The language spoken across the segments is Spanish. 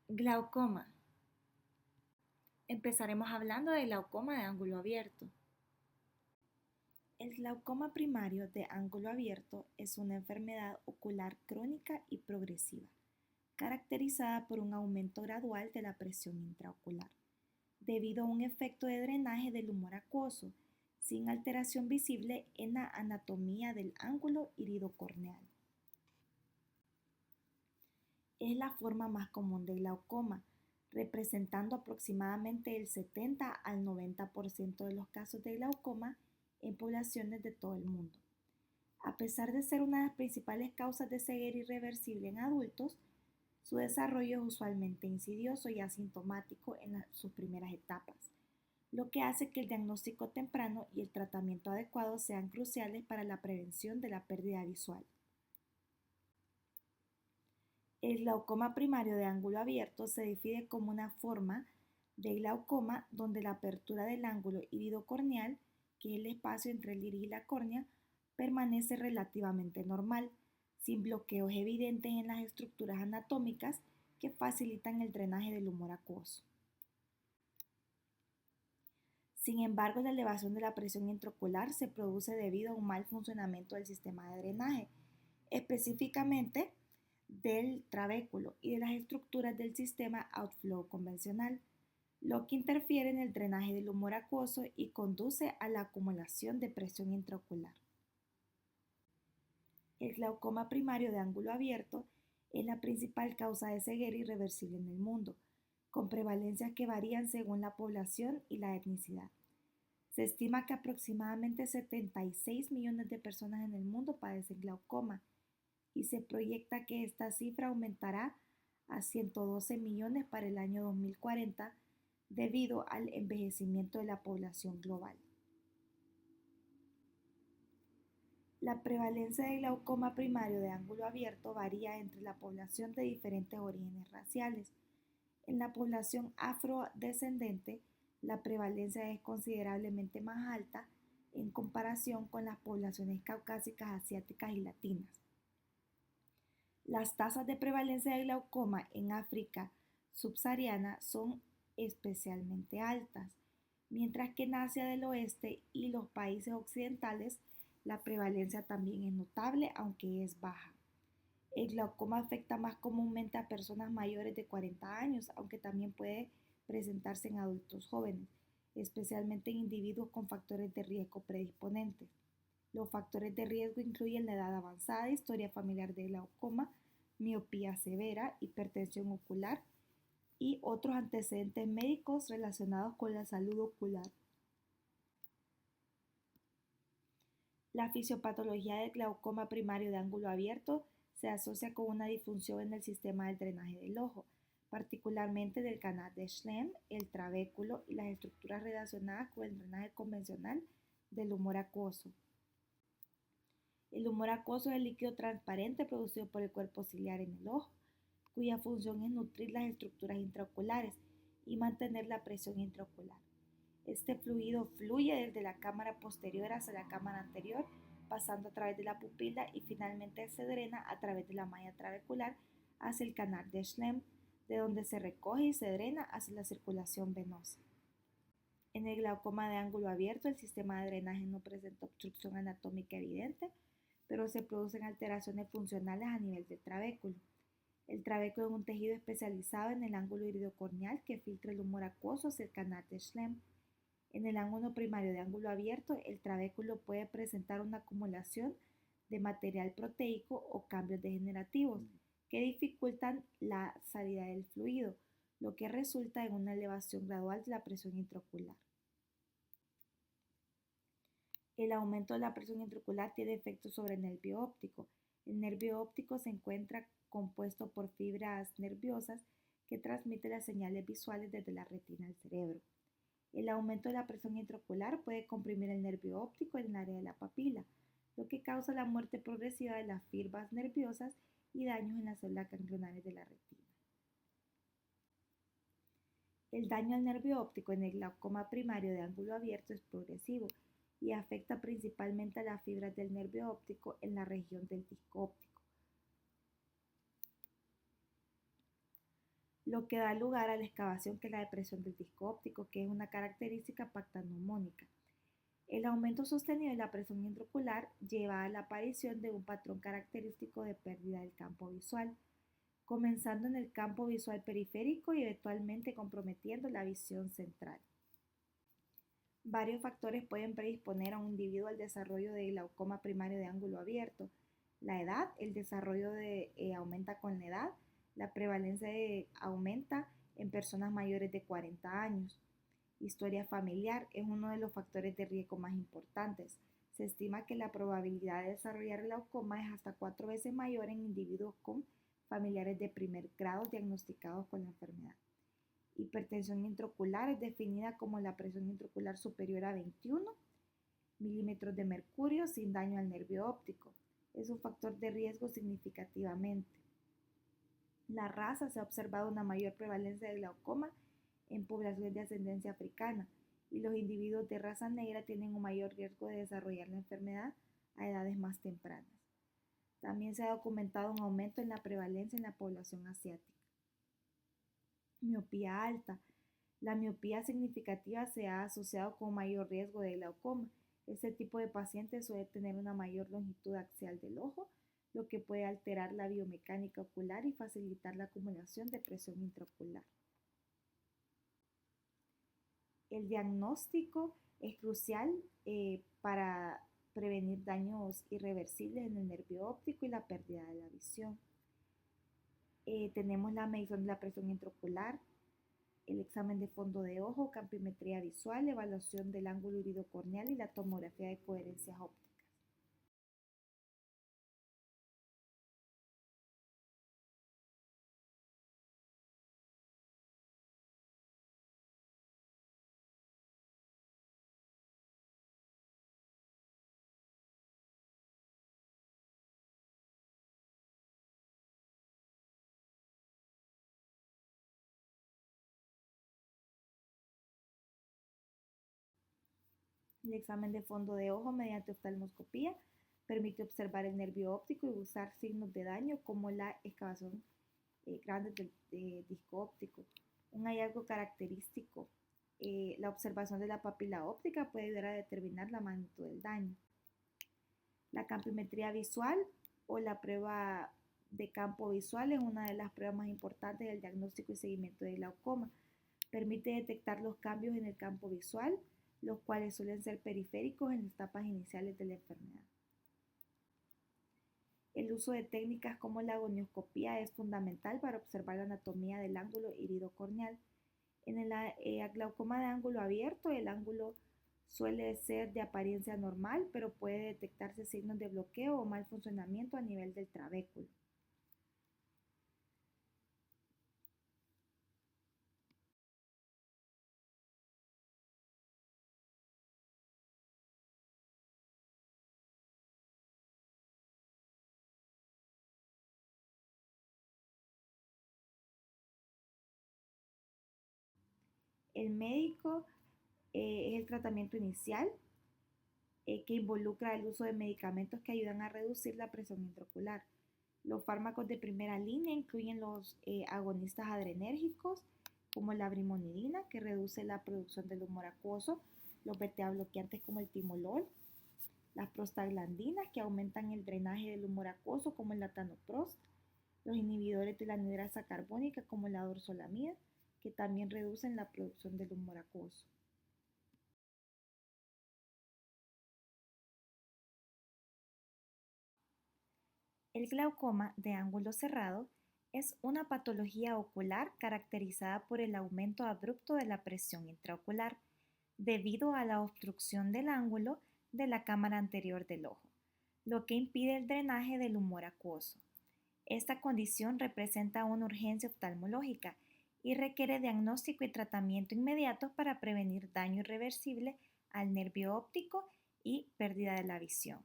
Glaucoma. Empezaremos hablando del glaucoma de ángulo abierto. El glaucoma primario de ángulo abierto es una enfermedad ocular crónica y progresiva, caracterizada por un aumento gradual de la presión intraocular, debido a un efecto de drenaje del humor acuoso, sin alteración visible en la anatomía del ángulo iridocorneal. Es la forma más común de glaucoma, representando aproximadamente el 70 al 90% de los casos de glaucoma en poblaciones de todo el mundo. A pesar de ser una de las principales causas de ceguera irreversible en adultos, su desarrollo es usualmente insidioso y asintomático en sus primeras etapas, lo que hace que el diagnóstico temprano y el tratamiento adecuado sean cruciales para la prevención de la pérdida visual. El glaucoma primario de ángulo abierto se define como una forma de glaucoma donde la apertura del ángulo iridocorneal, que es el espacio entre el iris y la córnea, permanece relativamente normal, sin bloqueos evidentes en las estructuras anatómicas que facilitan el drenaje del humor acuoso. Sin embargo, la elevación de la presión intraocular se produce debido a un mal funcionamiento del sistema de drenaje, específicamente del trabéculo y de las estructuras del sistema outflow convencional, lo que interfiere en el drenaje del humor acuoso y conduce a la acumulación de presión intraocular. El glaucoma primario de ángulo abierto es la principal causa de ceguera irreversible en el mundo, con prevalencias que varían según la población y la etnicidad. Se estima que aproximadamente 76 millones de personas en el mundo padecen glaucoma y se proyecta que esta cifra aumentará a 112 millones para el año 2040 debido al envejecimiento de la población global. La prevalencia de glaucoma primario de ángulo abierto varía entre la población de diferentes orígenes raciales. En la población afrodescendente, la prevalencia es considerablemente más alta en comparación con las poblaciones caucásicas, asiáticas y latinas. Las tasas de prevalencia de glaucoma en África subsahariana son especialmente altas, mientras que en Asia del Oeste y los países occidentales la prevalencia también es notable, aunque es baja. El glaucoma afecta más comúnmente a personas mayores de 40 años, aunque también puede presentarse en adultos jóvenes, especialmente en individuos con factores de riesgo predisponentes. Los factores de riesgo incluyen la edad avanzada, historia familiar de glaucoma, miopía severa, hipertensión ocular y otros antecedentes médicos relacionados con la salud ocular. La fisiopatología del glaucoma primario de ángulo abierto se asocia con una disfunción en el sistema del drenaje del ojo, particularmente del canal de Schlemm, el trabéculo y las estructuras relacionadas con el drenaje convencional del humor acuoso. El humor acuoso es el líquido transparente producido por el cuerpo ciliar en el ojo, cuya función es nutrir las estructuras intraoculares y mantener la presión intraocular. Este fluido fluye desde la cámara posterior hacia la cámara anterior, pasando a través de la pupila y finalmente se drena a través de la malla trabecular hacia el canal de Schlemm, de donde se recoge y se drena hacia la circulación venosa. En el glaucoma de ángulo abierto, el sistema de drenaje no presenta obstrucción anatómica evidente, pero se producen alteraciones funcionales a nivel del trabéculo. El trabéculo es un tejido especializado en el ángulo iridocorneal que filtra el humor acuoso hacia el canal de Schlemm. En el ángulo primario de ángulo abierto, el trabéculo puede presentar una acumulación de material proteico o cambios degenerativos que dificultan la salida del fluido, lo que resulta en una elevación gradual de la presión intraocular. El aumento de la presión intraocular tiene efectos sobre el nervio óptico. El nervio óptico se encuentra compuesto por fibras nerviosas que transmiten las señales visuales desde la retina al cerebro. El aumento de la presión intraocular puede comprimir el nervio óptico en el área de la papila, lo que causa la muerte progresiva de las fibras nerviosas y daños en las células ganglionares de la retina. El daño al nervio óptico en el glaucoma primario de ángulo abierto es progresivo y afecta principalmente a las fibras del nervio óptico en la región del disco óptico. lo que da lugar a la excavación que es la depresión del disco óptico, que es una característica pactanomónica. El aumento sostenido de la presión intraocular lleva a la aparición de un patrón característico de pérdida del campo visual, comenzando en el campo visual periférico y eventualmente comprometiendo la visión central. Varios factores pueden predisponer a un individuo al desarrollo de glaucoma primario de ángulo abierto. La edad, el desarrollo aumenta con la edad, la prevalencia aumenta en personas mayores de 40 años. Historia familiar es uno de los factores de riesgo más importantes. Se estima que la probabilidad de desarrollar glaucoma es hasta 4 veces mayor en individuos con familiares de primer grado diagnosticados con la enfermedad. Hipertensión intraocular es definida como la presión intraocular superior a 21 milímetros de mercurio sin daño al nervio óptico. Es un factor de riesgo significativamente. La raza se ha observado una mayor prevalencia de glaucoma en poblaciones de ascendencia africana y los individuos de raza negra tienen un mayor riesgo de desarrollar la enfermedad a edades más tempranas. También se ha documentado un aumento en la prevalencia en la población asiática. Miopía alta. La miopía significativa se ha asociado con mayor riesgo de glaucoma. Este tipo de pacientes suele tener una mayor longitud axial del ojo, lo que puede alterar la biomecánica ocular y facilitar la acumulación de presión intraocular. El diagnóstico es crucial para prevenir daños irreversibles en el nervio óptico y la pérdida de la visión. Tenemos la medición de la presión intraocular, el examen de fondo de ojo, campimetría visual, evaluación del ángulo iridocorneal y la tomografía de coherencias ópticas. El examen de fondo de ojo mediante oftalmoscopía permite observar el nervio óptico y buscar signos de daño como la excavación grande del disco óptico. Un hallazgo característico, la observación de la papila óptica puede ayudar a determinar la magnitud del daño. La campimetría visual o la prueba de campo visual es una de las pruebas más importantes del diagnóstico y seguimiento de glaucoma. Permite detectar los cambios en el campo visual, los cuales suelen ser periféricos en las etapas iniciales de la enfermedad. El uso de técnicas como la gonioscopía es fundamental para observar la anatomía del ángulo iridocorneal. En el glaucoma de ángulo abierto, el ángulo suele ser de apariencia normal, pero puede detectarse signos de bloqueo o mal funcionamiento a nivel del trabéculo. El médico es el tratamiento inicial que involucra el uso de medicamentos que ayudan a reducir la presión intraocular. Los fármacos de primera línea incluyen los agonistas adrenérgicos, como la brimonidina, que reduce la producción del humor acuoso, los beta bloqueantes como el timolol, las prostaglandinas, que aumentan el drenaje del humor acuoso, como el latanoprost, los inhibidores de la anhidrasa carbónica, como la dorzolamida, que también reducen la producción del humor acuoso. El glaucoma de ángulo cerrado es una patología ocular caracterizada por el aumento abrupto de la presión intraocular debido a la obstrucción del ángulo de la cámara anterior del ojo, lo que impide el drenaje del humor acuoso. Esta condición representa una urgencia oftalmológica y requiere diagnóstico y tratamiento inmediato para prevenir daño irreversible al nervio óptico y pérdida de la visión.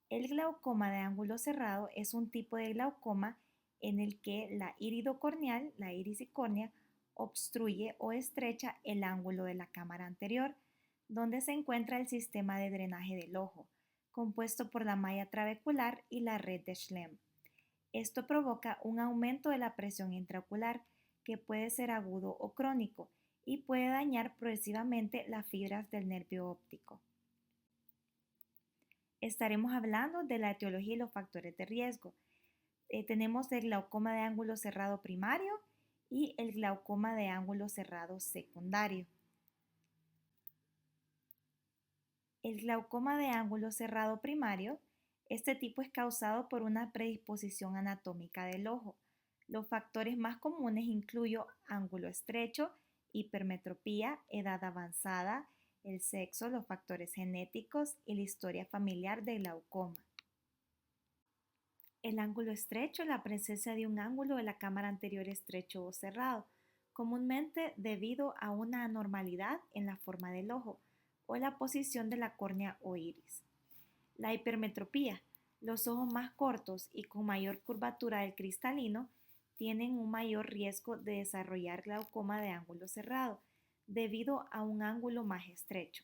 El glaucoma de ángulo cerrado es un tipo de glaucoma en el que la iridocorneal, la irisicórnea, obstruye o estrecha el ángulo de la cámara anterior, donde se encuentra el sistema de drenaje del ojo, compuesto por la malla trabecular y la red de Schlemm. Esto provoca un aumento de la presión intraocular que puede ser agudo o crónico y puede dañar progresivamente las fibras del nervio óptico. Estaremos hablando de la etiología y los factores de riesgo. Tenemos el glaucoma de ángulo cerrado primario y el glaucoma de ángulo cerrado secundario. El glaucoma de ángulo cerrado primario, este tipo es causado por una predisposición anatómica del ojo. Los factores más comunes incluyen ángulo estrecho, hipermetropía, edad avanzada, el sexo, los factores genéticos y la historia familiar de glaucoma. El ángulo estrecho es la presencia de un ángulo de la cámara anterior estrecho o cerrado, comúnmente debido a una anormalidad en la forma del ojo o la posición de la córnea o iris. La hipermetropía. Los ojos más cortos y con mayor curvatura del cristalino tienen un mayor riesgo de desarrollar glaucoma de ángulo cerrado debido a un ángulo más estrecho.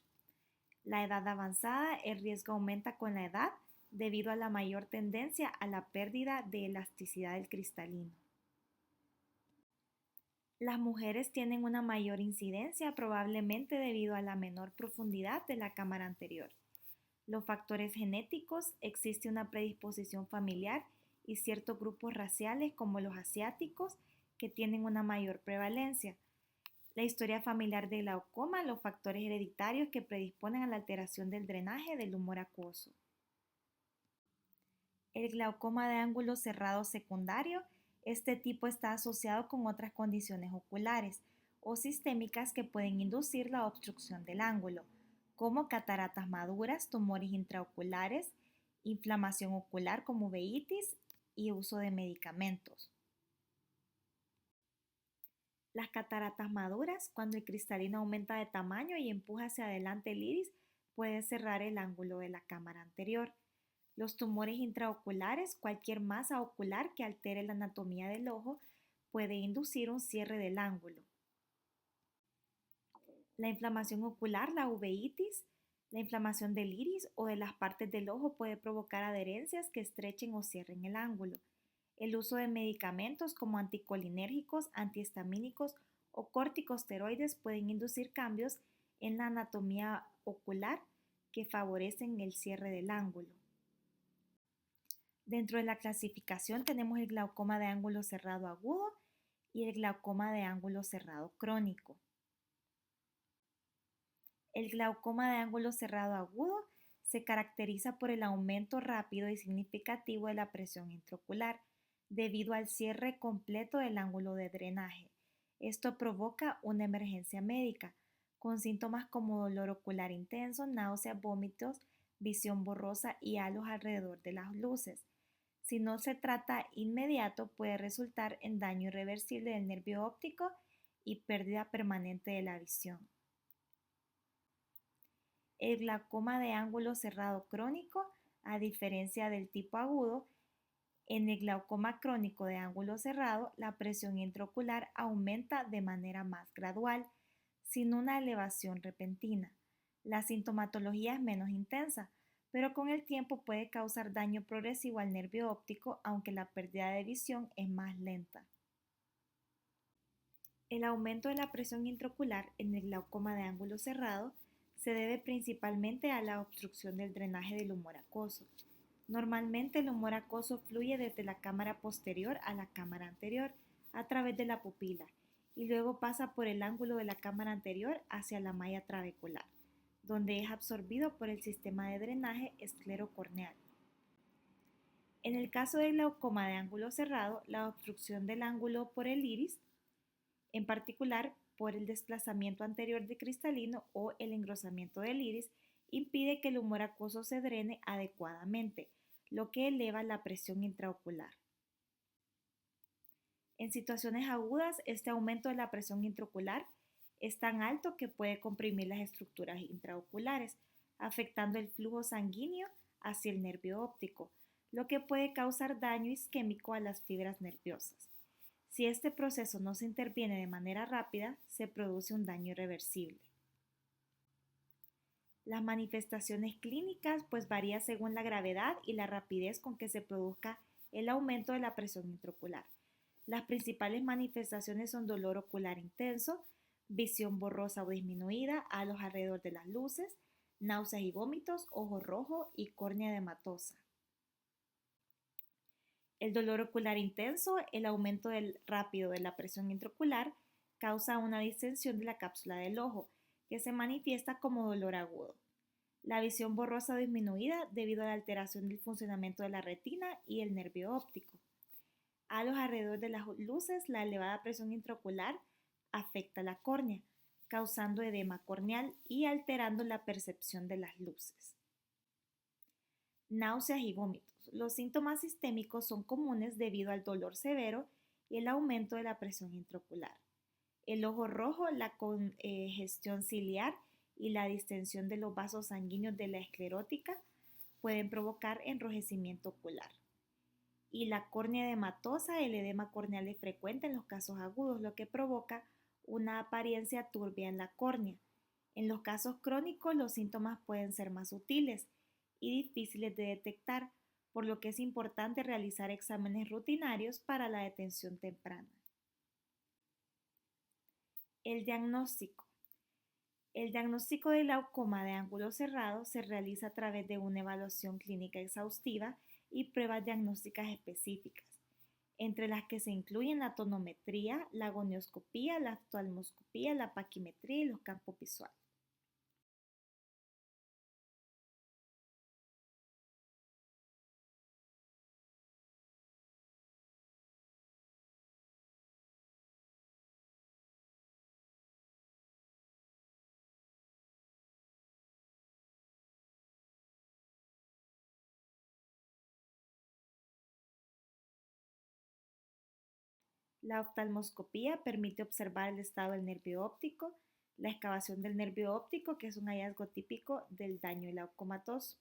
La edad avanzada, el riesgo aumenta con la edad debido a la mayor tendencia a la pérdida de elasticidad del cristalino. Las mujeres tienen una mayor incidencia probablemente debido a la menor profundidad de la cámara anterior. Los factores genéticos, existe una predisposición familiar y ciertos grupos raciales como los asiáticos que tienen una mayor prevalencia. La historia familiar de glaucoma, los factores hereditarios que predisponen a la alteración del drenaje del humor acuoso. El glaucoma de ángulo cerrado secundario, este tipo está asociado con otras condiciones oculares o sistémicas que pueden inducir la obstrucción del ángulo, como cataratas maduras, tumores intraoculares, inflamación ocular como uveitis y uso de medicamentos. Las cataratas maduras, cuando el cristalino aumenta de tamaño y empuja hacia adelante el iris, puede cerrar el ángulo de la cámara anterior. Los tumores intraoculares, cualquier masa ocular que altere la anatomía del ojo, puede inducir un cierre del ángulo. La inflamación ocular, la uveitis, la inflamación del iris o de las partes del ojo puede provocar adherencias que estrechen o cierren el ángulo. El uso de medicamentos como anticolinérgicos, antihistamínicos o corticosteroides pueden inducir cambios en la anatomía ocular que favorecen el cierre del ángulo. Dentro de la clasificación tenemos el glaucoma de ángulo cerrado agudo y el glaucoma de ángulo cerrado crónico. El glaucoma de ángulo cerrado agudo se caracteriza por el aumento rápido y significativo de la presión intraocular debido al cierre completo del ángulo de drenaje. Esto provoca una emergencia médica con síntomas como dolor ocular intenso, náuseas, vómitos, visión borrosa y halos alrededor de las luces. Si no se trata inmediato, puede resultar en daño irreversible del nervio óptico y pérdida permanente de la visión. El glaucoma de ángulo cerrado crónico, a diferencia del tipo agudo, en el glaucoma crónico de ángulo cerrado, la presión intraocular aumenta de manera más gradual, sin una elevación repentina. La sintomatología es menos intensa, pero con el tiempo puede causar daño progresivo al nervio óptico, aunque la pérdida de visión es más lenta. El aumento de la presión intraocular en el glaucoma de ángulo cerrado se debe principalmente a la obstrucción del drenaje del humor acuoso. Normalmente el humor acuoso fluye desde la cámara posterior a la cámara anterior a través de la pupila y luego pasa por el ángulo de la cámara anterior hacia la malla trabecular, donde es absorbido por el sistema de drenaje esclerocorneal. En el caso del glaucoma de ángulo cerrado, la obstrucción del ángulo por el iris, en particular por el desplazamiento anterior de cristalino o el engrosamiento del iris, impide que el humor acuoso se drene adecuadamente, lo que eleva la presión intraocular. En situaciones agudas, este aumento de la presión intraocular es tan alto que puede comprimir las estructuras intraoculares, afectando el flujo sanguíneo hacia el nervio óptico, lo que puede causar daño isquémico a las fibras nerviosas. Si este proceso no se interviene de manera rápida, se produce un daño irreversible. Las manifestaciones clínicas pues varían según la gravedad y la rapidez con que se produzca el aumento de la presión intraocular. Las principales manifestaciones son dolor ocular intenso, visión borrosa o disminuida, halos alrededor de las luces, náuseas y vómitos, ojo rojo y córnea edematosa. El dolor ocular intenso, el aumento rápido de la presión intraocular, causa una distensión de la cápsula del ojo, que se manifiesta como dolor agudo. La visión borrosa o disminuida debido a la alteración del funcionamiento de la retina y el nervio óptico. Halos alrededor de las luces, la elevada presión intraocular afecta la córnea, causando edema corneal y alterando la percepción de las luces. Náuseas y vómitos. Los síntomas sistémicos son comunes debido al dolor severo y el aumento de la presión intraocular. El ojo rojo, la congestión ciliar y la distensión de los vasos sanguíneos de la esclerótica pueden provocar enrojecimiento ocular. Y la córnea edematosa, el edema corneal es frecuente en los casos agudos, lo que provoca una apariencia turbia en la córnea. En los casos crónicos, los síntomas pueden ser más sutiles y difíciles de detectar, por lo que es importante realizar exámenes rutinarios para la detención temprana. El diagnóstico. El diagnóstico de glaucoma de ángulo cerrado se realiza a través de una evaluación clínica exhaustiva y pruebas diagnósticas específicas, entre las que se incluyen la tonometría, la gonioscopía, la oftalmoscopía, la paquimetría y los campos visuales. La oftalmoscopía permite observar el estado del nervio óptico, la excavación del nervio óptico, que es un hallazgo típico del daño glaucomatoso.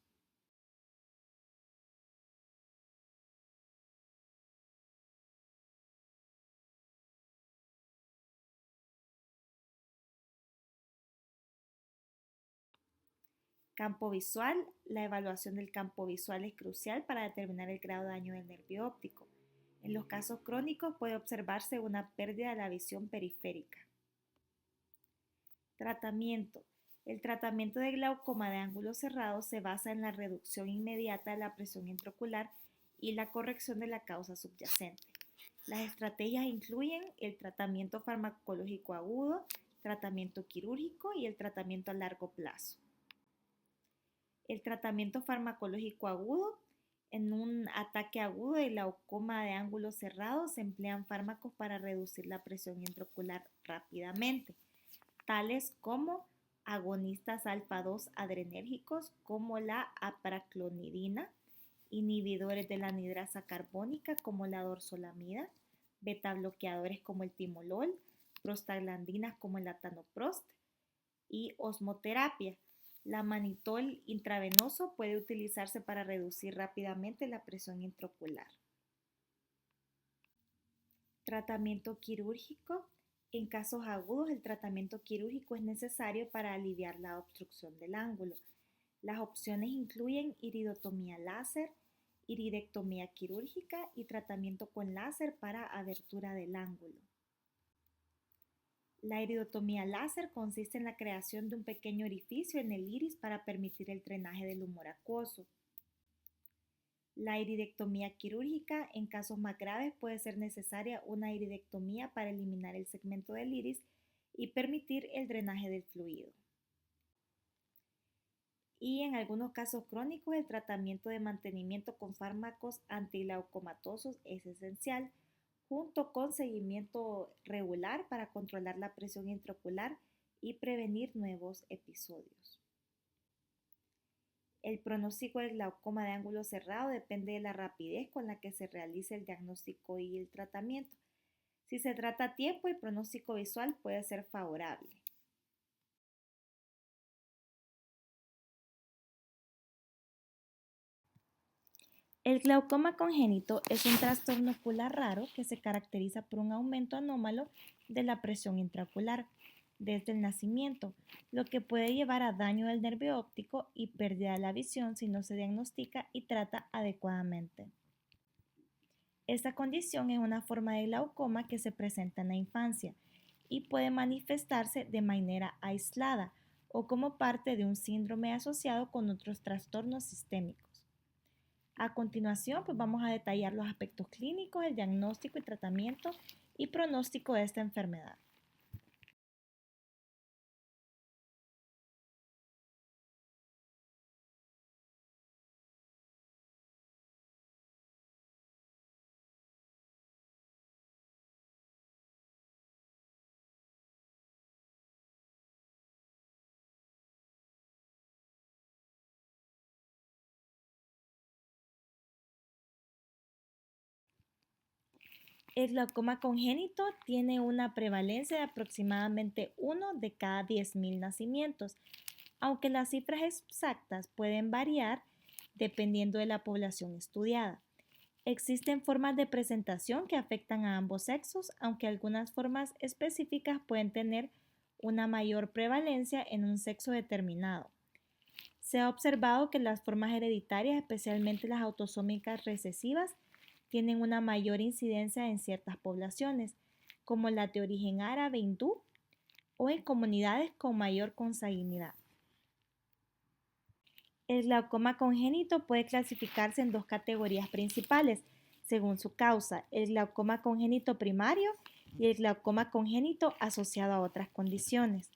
Campo visual. La evaluación del campo visual es crucial para determinar el grado de daño del nervio óptico. En los casos crónicos puede observarse una pérdida de la visión periférica. Tratamiento. El tratamiento de glaucoma de ángulo cerrado se basa en la reducción inmediata de la presión intraocular y la corrección de la causa subyacente. Las estrategias incluyen el tratamiento farmacológico agudo, tratamiento quirúrgico y el tratamiento a largo plazo. El tratamiento farmacológico agudo. En un ataque agudo de glaucoma de ángulo cerrado se emplean fármacos para reducir la presión intraocular rápidamente, tales como agonistas alfa-2 adrenérgicos como la apraclonidina, inhibidores de la anhidrasa carbónica como la dorzolamida, betabloqueadores como el timolol, prostaglandinas como el latanoprost y osmoterapia. La manitol intravenoso puede utilizarse para reducir rápidamente la presión intraocular. Tratamiento quirúrgico. En casos agudos, el tratamiento quirúrgico es necesario para aliviar la obstrucción del ángulo. Las opciones incluyen iridotomía láser, iridectomía quirúrgica y tratamiento con láser para abertura del ángulo. La iridotomía láser consiste en la creación de un pequeño orificio en el iris para permitir el drenaje del humor acuoso. La iridectomía quirúrgica, en casos más graves, puede ser necesaria una iridectomía para eliminar el segmento del iris y permitir el drenaje del fluido. Y en algunos casos crónicos, el tratamiento de mantenimiento con fármacos antiglaucomatosos es esencial, junto con seguimiento regular para controlar la presión intraocular y prevenir nuevos episodios. El pronóstico del glaucoma de ángulo cerrado depende de la rapidez con la que se realice el diagnóstico y el tratamiento. Si se trata a tiempo, el pronóstico visual puede ser favorable. El glaucoma congénito es un trastorno ocular raro que se caracteriza por un aumento anómalo de la presión intraocular desde el nacimiento, lo que puede llevar a daño del nervio óptico y pérdida de la visión si no se diagnostica y trata adecuadamente. Esta condición es una forma de glaucoma que se presenta en la infancia y puede manifestarse de manera aislada o como parte de un síndrome asociado con otros trastornos sistémicos. A continuación, pues vamos a detallar los aspectos clínicos, el diagnóstico y tratamiento y pronóstico de esta enfermedad. El glaucoma congénito tiene una prevalencia de aproximadamente 1 de cada 10.000 nacimientos, aunque las cifras exactas pueden variar dependiendo de la población estudiada. Existen formas de presentación que afectan a ambos sexos, aunque algunas formas específicas pueden tener una mayor prevalencia en un sexo determinado. Se ha observado que las formas hereditarias, especialmente las autosómicas recesivas, tienen una mayor incidencia en ciertas poblaciones, como la de origen árabe hindú o en comunidades con mayor consanguinidad. El glaucoma congénito puede clasificarse en dos categorías principales, según su causa, el glaucoma congénito primario y el glaucoma congénito asociado a otras condiciones.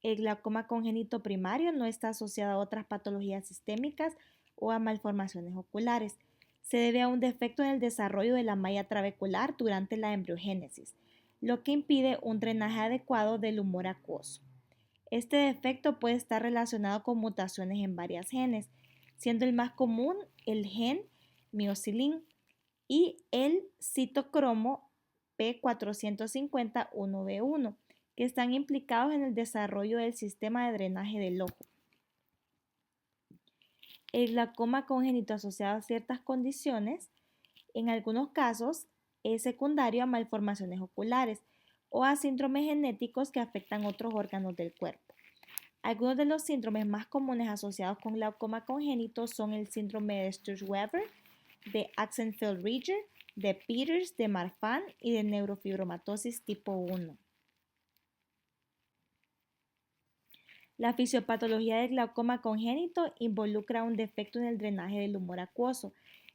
El glaucoma congénito primario no está asociado a otras patologías sistémicas o a malformaciones oculares. Se debe a un defecto en el desarrollo de la malla trabecular durante la embriogénesis, lo que impide un drenaje adecuado del humor acuoso. Este defecto puede estar relacionado con mutaciones en varios genes, siendo el más común el gen miocilin y el citocromo P450-1B1, que están implicados en el desarrollo del sistema de drenaje del ojo. El glaucoma congénito asociado a ciertas condiciones, en algunos casos, es secundario a malformaciones oculares o a síndromes genéticos que afectan otros órganos del cuerpo. Algunos de los síndromes más comunes asociados con glaucoma congénito son el síndrome de Sturge-Weber, de Axenfeld-Rieger, de Peters, de Marfan y de neurofibromatosis tipo 1. La fisiopatología del glaucoma congénito involucra un defecto en el drenaje del humor acuoso,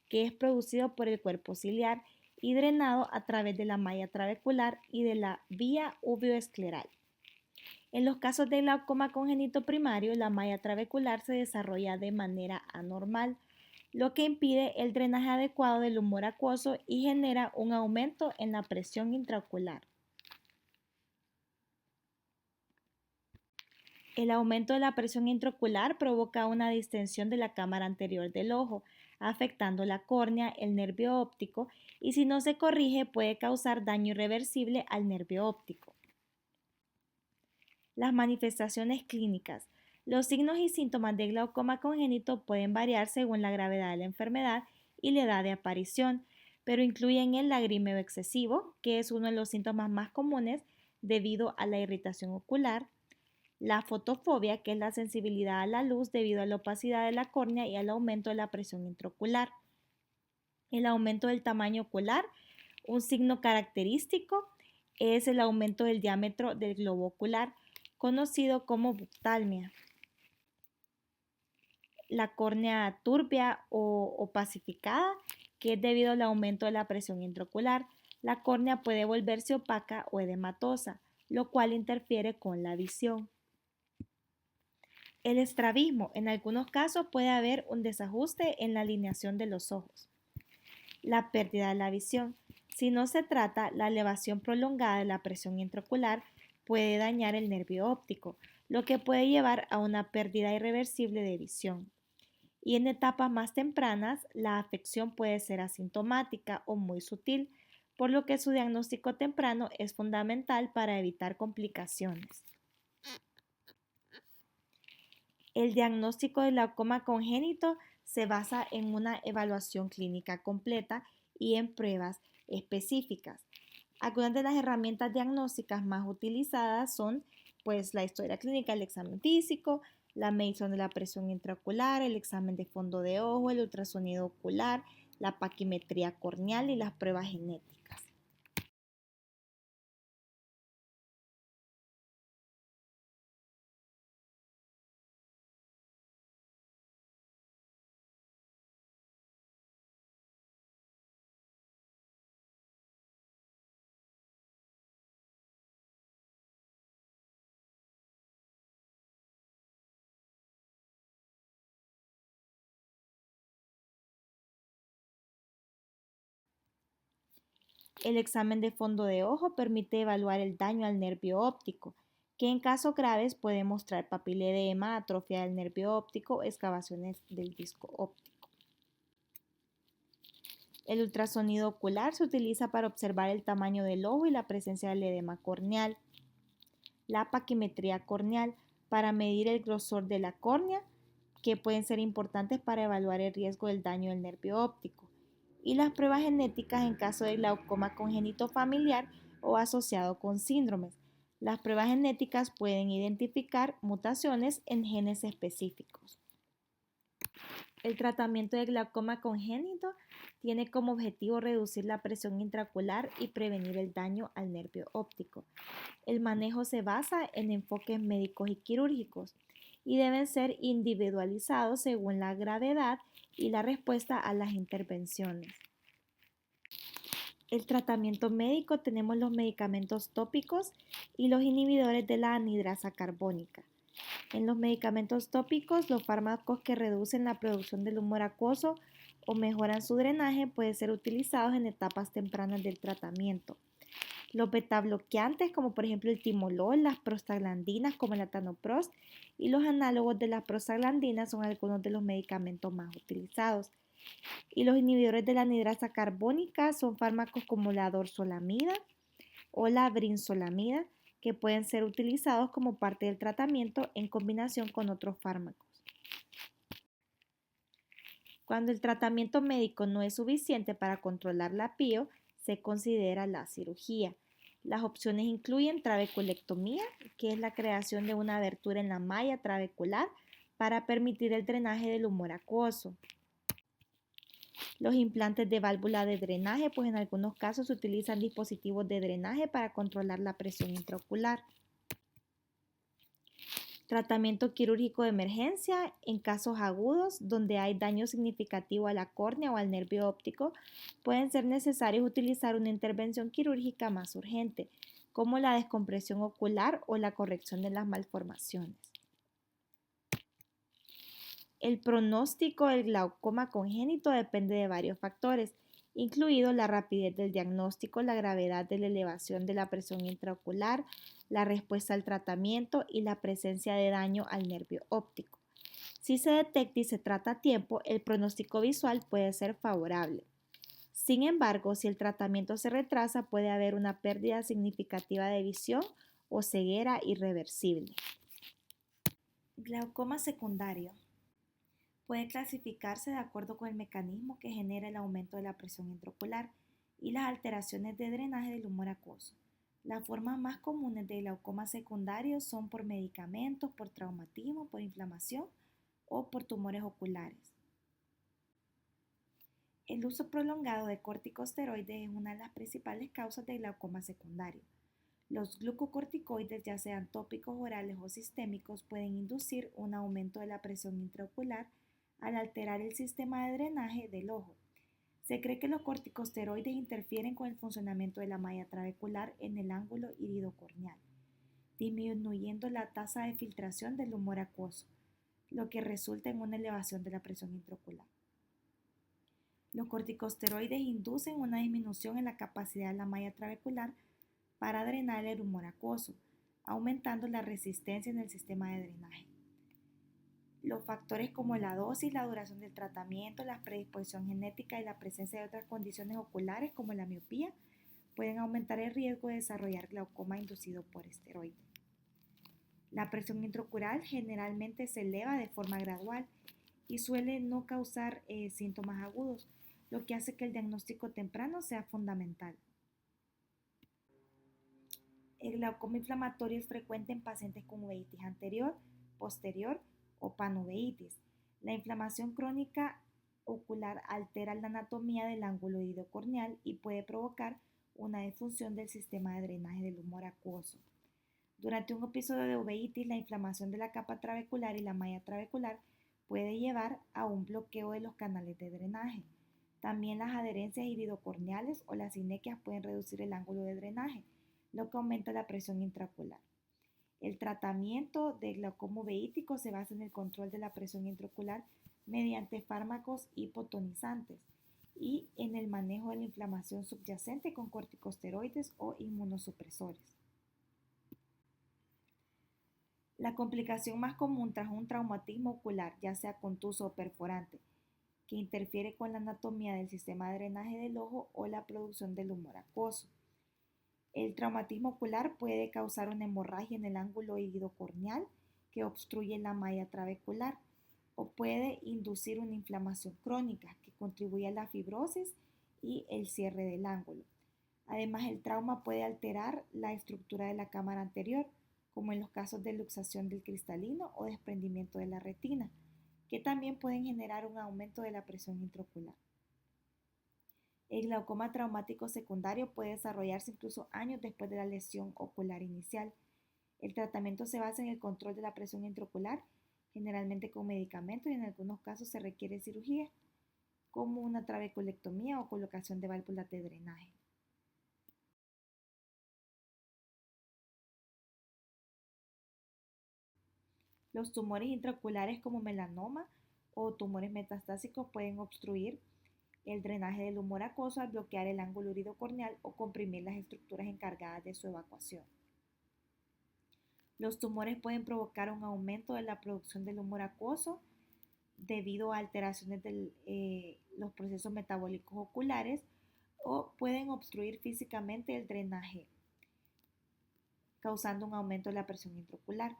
que es producido por el cuerpo ciliar y drenado a través de la malla trabecular y de la vía uveoescleral. En los casos de glaucoma congénito primario, la malla trabecular se desarrolla de manera anormal, lo que impide el drenaje adecuado del humor acuoso y genera un aumento en la presión intraocular. El aumento de la presión intraocular provoca una distensión de la cámara anterior del ojo, afectando la córnea, el nervio óptico, y si no se corrige puede causar daño irreversible al nervio óptico. Las manifestaciones clínicas. Los signos y síntomas de glaucoma congénito pueden variar según la gravedad de la enfermedad y la edad de aparición, pero incluyen el lagrimeo excesivo, que es uno de los síntomas más comunes debido a la irritación ocular, la fotofobia, que es la sensibilidad a la luz debido a la opacidad de la córnea y al aumento de la presión intraocular. El aumento del tamaño ocular, un signo característico, es el aumento del diámetro del globo ocular, conocido como buftalmia. La córnea turbia o opacificada, que es debido al aumento de la presión intraocular. La córnea puede volverse opaca o edematosa, lo cual interfiere con la visión. El estrabismo. En algunos casos puede haber un desajuste en la alineación de los ojos. La pérdida de la visión. Si no se trata, la elevación prolongada de la presión intraocular puede dañar el nervio óptico, lo que puede llevar a una pérdida irreversible de visión. Y en etapas más tempranas, la afección puede ser asintomática o muy sutil, por lo que su diagnóstico temprano es fundamental para evitar complicaciones. El diagnóstico del glaucoma congénito se basa en una evaluación clínica completa y en pruebas específicas. Algunas de las herramientas diagnósticas más utilizadas son pues, la historia clínica, el examen físico, la medición de la presión intraocular, el examen de fondo de ojo, el ultrasonido ocular, la paquimetría corneal y las pruebas genéticas. El examen de fondo de ojo permite evaluar el daño al nervio óptico, que en casos graves puede mostrar papiledema, atrofia del nervio óptico, excavaciones del disco óptico. El ultrasonido ocular se utiliza para observar el tamaño del ojo y la presencia del edema corneal. La paquimetría corneal para medir el grosor de la córnea, que pueden ser importantes para evaluar el riesgo del daño del nervio óptico. Y las pruebas genéticas en caso de glaucoma congénito familiar o asociado con síndromes. Las pruebas genéticas pueden identificar mutaciones en genes específicos. El tratamiento de glaucoma congénito tiene como objetivo reducir la presión intraocular y prevenir el daño al nervio óptico. El manejo se basa en enfoques médicos y quirúrgicos y deben ser individualizados según la gravedad y la respuesta a las intervenciones. El tratamiento médico tenemos los medicamentos tópicos y los inhibidores de la anhidrasa carbónica. En los medicamentos tópicos, los fármacos que reducen la producción del humor acuoso o mejoran su drenaje pueden ser utilizados en etapas tempranas del tratamiento. Los betabloqueantes, como por ejemplo el timolol, las prostaglandinas como el latanoprost y los análogos de las prostaglandinas son algunos de los medicamentos más utilizados. Y los inhibidores de la anhidrasa carbónica son fármacos como la dorzolamida o la brinzolamida, que pueden ser utilizados como parte del tratamiento en combinación con otros fármacos. Cuando el tratamiento médico no es suficiente para controlar la PIO, se considera la cirugía. Las opciones incluyen trabeculectomía, que es la creación de una abertura en la malla trabecular para permitir el drenaje del humor acuoso. Los implantes de válvula de drenaje, pues en algunos casos se utilizan dispositivos de drenaje para controlar la presión intraocular. Tratamiento quirúrgico de emergencia en casos agudos donde hay daño significativo a la córnea o al nervio óptico, pueden ser necesarios utilizar una intervención quirúrgica más urgente, como la descompresión ocular o la corrección de las malformaciones. El pronóstico del glaucoma congénito depende de varios factores, incluido la rapidez del diagnóstico, la gravedad de la elevación de la presión intraocular, la respuesta al tratamiento y la presencia de daño al nervio óptico. Si se detecta y se trata a tiempo, el pronóstico visual puede ser favorable. Sin embargo, si el tratamiento se retrasa, puede haber una pérdida significativa de visión o ceguera irreversible. Glaucoma secundario. Puede clasificarse de acuerdo con el mecanismo que genera el aumento de la presión intraocular y las alteraciones de drenaje del humor acuoso. Las formas más comunes de glaucoma secundario son por medicamentos, por traumatismo, por inflamación o por tumores oculares. El uso prolongado de corticosteroides es una de las principales causas de glaucoma secundario. Los glucocorticoides, ya sean tópicos, orales o sistémicos, pueden inducir un aumento de la presión intraocular al alterar el sistema de drenaje del ojo. Se cree que los corticosteroides interfieren con el funcionamiento de la malla trabecular en el ángulo iridocorneal, disminuyendo la tasa de filtración del humor acuoso, lo que resulta en una elevación de la presión intraocular. Los corticosteroides inducen una disminución en la capacidad de la malla trabecular para drenar el humor acuoso, aumentando la resistencia en el sistema de drenaje. Los factores como la dosis, la duración del tratamiento, la predisposición genética y la presencia de otras condiciones oculares como la miopía pueden aumentar el riesgo de desarrollar glaucoma inducido por esteroides. La presión intraocular generalmente se eleva de forma gradual y suele no causar síntomas agudos, lo que hace que el diagnóstico temprano sea fundamental. El glaucoma inflamatorio es frecuente en pacientes con uveitis anterior, posterior o panuveitis. La inflamación crónica ocular altera la anatomía del ángulo iridocorneal y puede provocar una disfunción del sistema de drenaje del humor acuoso. Durante un episodio de uveitis, la inflamación de la capa trabecular y la malla trabecular puede llevar a un bloqueo de los canales de drenaje. También las adherencias iridocorneales o las inequias pueden reducir el ángulo de drenaje, lo que aumenta la presión intraocular. El tratamiento de glaucoma uveítico se basa en el control de la presión intraocular mediante fármacos hipotonizantes y en el manejo de la inflamación subyacente con corticosteroides o inmunosupresores. La complicación más común tras un traumatismo ocular, ya sea contuso o perforante, que interfiere con la anatomía del sistema de drenaje del ojo o la producción del humor acuoso. El traumatismo ocular puede causar una hemorragia en el ángulo iridocorneal que obstruye la malla trabecular o puede inducir una inflamación crónica que contribuye a la fibrosis y el cierre del ángulo. Además, el trauma puede alterar la estructura de la cámara anterior, como en los casos de luxación del cristalino o desprendimiento de la retina, que también pueden generar un aumento de la presión intraocular. El glaucoma traumático secundario puede desarrollarse incluso años después de la lesión ocular inicial. El tratamiento se basa en el control de la presión intraocular, generalmente con medicamentos, y en algunos casos se requiere cirugía, como una trabeculectomía o colocación de válvulas de drenaje. Los tumores intraoculares como melanoma o tumores metastásicos pueden obstruir el drenaje del humor acuoso al bloquear el ángulo iridocorneal o comprimir las estructuras encargadas de su evacuación. Los tumores pueden provocar un aumento de la producción del humor acuoso debido a alteraciones de los procesos metabólicos oculares o pueden obstruir físicamente el drenaje, causando un aumento de la presión intraocular.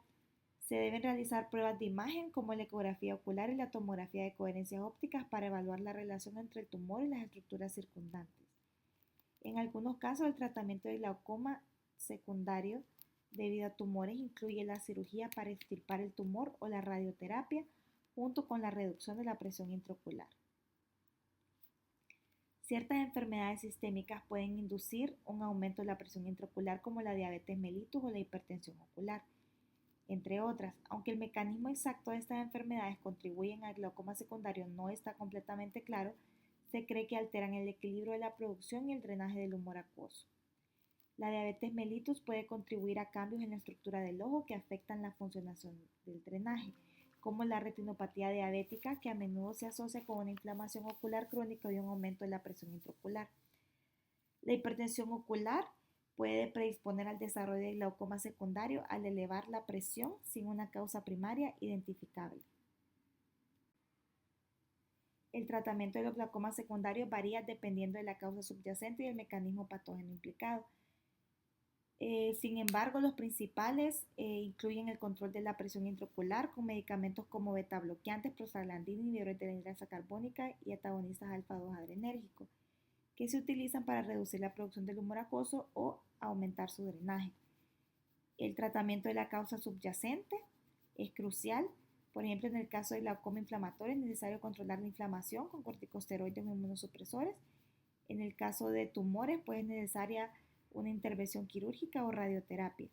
Se deben realizar pruebas de imagen como la ecografía ocular y la tomografía de coherencias ópticas para evaluar la relación entre el tumor y las estructuras circundantes. En algunos casos, el tratamiento de glaucoma secundario debido a tumores incluye la cirugía para extirpar el tumor o la radioterapia junto con la reducción de la presión intraocular. Ciertas enfermedades sistémicas pueden inducir un aumento de la presión intraocular como la diabetes mellitus o la hipertensión ocular, entre otras. Aunque el mecanismo exacto de estas enfermedades contribuyen al glaucoma secundario no está completamente claro, se cree que alteran el equilibrio de la producción y el drenaje del humor acuoso. La diabetes mellitus puede contribuir a cambios en la estructura del ojo que afectan la funcionación del drenaje, como la retinopatía diabética, que a menudo se asocia con una inflamación ocular crónica y un aumento de la presión intraocular. La hipertensión ocular puede predisponer al desarrollo de glaucoma secundario al elevar la presión sin una causa primaria identificable. El tratamiento de los glaucomas secundarios varía dependiendo de la causa subyacente y el mecanismo patógeno implicado. Sin embargo, los principales incluyen el control de la presión intraocular con medicamentos como betabloqueantes, prostaglandinas, inhibidores de la hidrasa carbónica y antagonistas alfa-2 adrenérgicos, que se utilizan para reducir la producción del humor acuoso o aumentar su drenaje. El tratamiento de la causa subyacente es crucial. Por ejemplo, en el caso del glaucoma inflamatorio es necesario controlar la inflamación con corticosteroides o inmunosupresores. En el caso de tumores, pues es necesaria una intervención quirúrgica o radioterapia.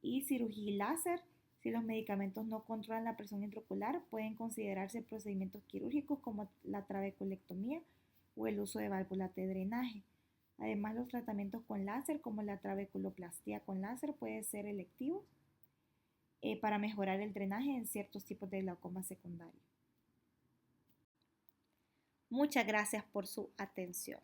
Y cirugía y láser, si los medicamentos no controlan la presión intraocular, pueden considerarse procedimientos quirúrgicos como la trabeculectomía o el uso de válvulas de drenaje. Además, los tratamientos con láser, como la trabeculoplastía con láser, pueden ser electivos para mejorar el drenaje en ciertos tipos de glaucoma secundario. Muchas gracias por su atención.